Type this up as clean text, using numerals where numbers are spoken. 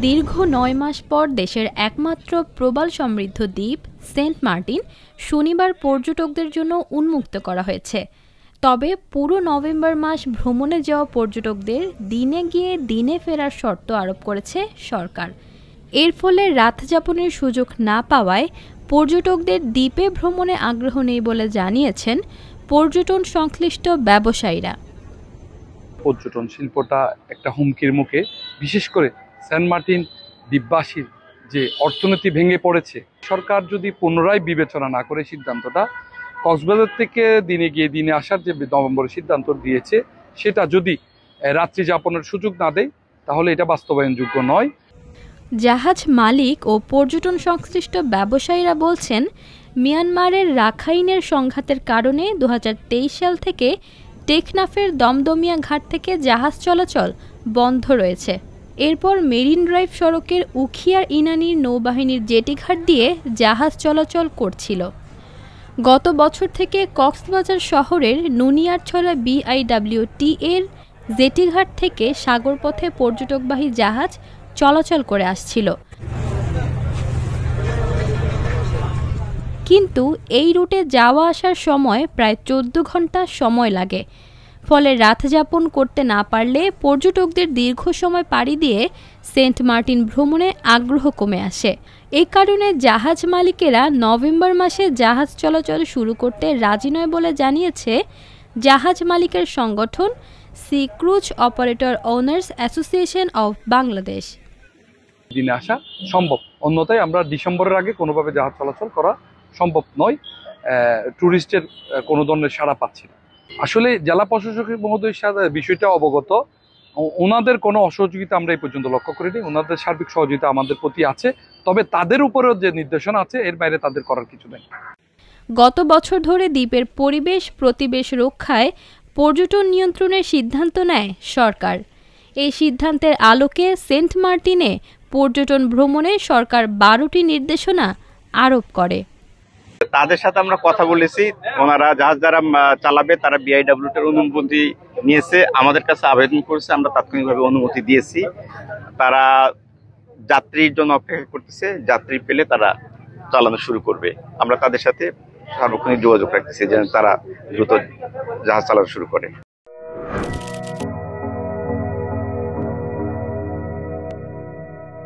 দীর্ঘ ৯ মাস পর দেশের একমাত্র প্রবাল সমৃদ্ধ দ্বীপ সেন্ট মার্টিন শনিবার পর্যটকদের জন্য উন্মুক্ত করা হয়েছে। তবে পুরো নভেম্বর মাস ভ্রমণে যাওয়া পর্যটকদের দিনে গিয়ে দিনে ফেরার শর্ত আরোপ করেছে সরকার। এর ফলে রাতযাপনের সুযোগ না পাওয়ায় পর্যটকদের দ্বীপে ভ্রমণে আগ্রহ নেই বলে জানিয়েছেন পর্যটন সংশ্লিষ্ট ব্যবসায়ীরা। পর্যটন শিল্পটা একটা হুমকির মুখে, বিশেষ করে সেন্ট মার্টিন দ্বীপবাসীর যে অর্থনীতি ভেঙে পড়েছে। সরকার যদি পুনরায় বিবেচনা না করে সিদ্ধান্তটা, কক্সবাজার থেকে দিনে গিয়ে দিনে আসার যে নভেম্বরের সিদ্ধান্ত দিয়েছে সেটা যদি রাত্রি যাপনের সুযোগ না দেয় তাহলে এটা বাস্তবায়নযোগ্য নয়। জাহাজ মালিক ও পর্যটন সংশ্লিষ্ট ব্যবসায়ীরা বলছেন, মিয়ানমারের রাখাইনের সংঘাতের কারণে ২০২৩ সাল থেকে টেকনাফের দমদমিয়া ঘাট থেকে জাহাজ চলাচল বন্ধ রয়েছে। এরপর মেরিন ড্রাইভ সড়কের উখিয়ার ইনানির নৌবাহিনীর জেটিঘাট দিয়ে জাহাজ চলাচল করছিল। গত বছর থেকে কক্সবাজার শহরের নুনিয়ারছড়া BIWT এর জেটিঘাট থেকে সাগরপথে পর্যটকবাহী জাহাজ চলাচল করে আসছিল। কিন্তু এই রুটে যাওয়া আসার সময় প্রায় ১৪ ঘন্টা সময় লাগে। ফলে রাতযাপন করতে না পারলে পর্যটকদের দীর্ঘ সময় পাড়ি দিয়ে সেন্ট মার্টিন ভ্রমণে আগ্রহ কমে আসে। এই কারণে জাহাজ মালিকেরা নভেম্বর মাসে জাহাজ চলাচল শুরু করতে রাজি নয় বলে জানিয়েছে জাহাজ মালিকের সংগঠন sea cruise operator owners association of Bangladesh. দিনে আসা সম্ভব, অন্যথায় আমরা ডিসেম্বরের আগে কোনোভাবে জাহাজ চলাচল করা সম্ভব নয়। ট্যুরিস্টের কোনো ধরনের সাড়া পাচ্ছি না। আসলে জেলা প্রশাসক মহোদয়ের সাথে বিষয়টা অবগত, ওনাদের কোনো অসহযোগিতা আমরা এই পর্যন্ত লক্ষ্য করিনি। ওনাদের সার্বিক সহযোগিতা আমাদের প্রতি আছে, তবে তাদের উপরেও যে নির্দেশনা আছে এর বাইরে তাদের করার কিছু নেই। গত বছর ধরে দ্বীপের পরিবেশ প্রতিবেশ রক্ষায় পর্যটন নিয়ন্ত্রণের সিদ্ধান্ত নেয় সরকার। এই সিদ্ধান্তের আলোকে সেন্ট মার্টিনে পর্যটন ভ্রমণে সরকার ১২টি নির্দেশনা আরোপ করে। তাদের সাথে আমরা কথা বলেছি, ওনারা জাহাজ যারা চালাবে তারা BIWT এর অনুমতি নিয়েছে, আমাদের কাছে আবেদন করেছে, আমরা তাৎক্ষণিকভাবে অনুমতি দিয়েছি। তারা যাত্রীর জন্য অপেক্ষা করতেছে, যাত্রী পেলে তারা চালানো শুরু করবে। আমরা তাদের সাথে সার্বক্ষণিক যোগাযোগ রাখতেছি যেন তারা দ্রুত জাহাজ চালানো শুরু করে।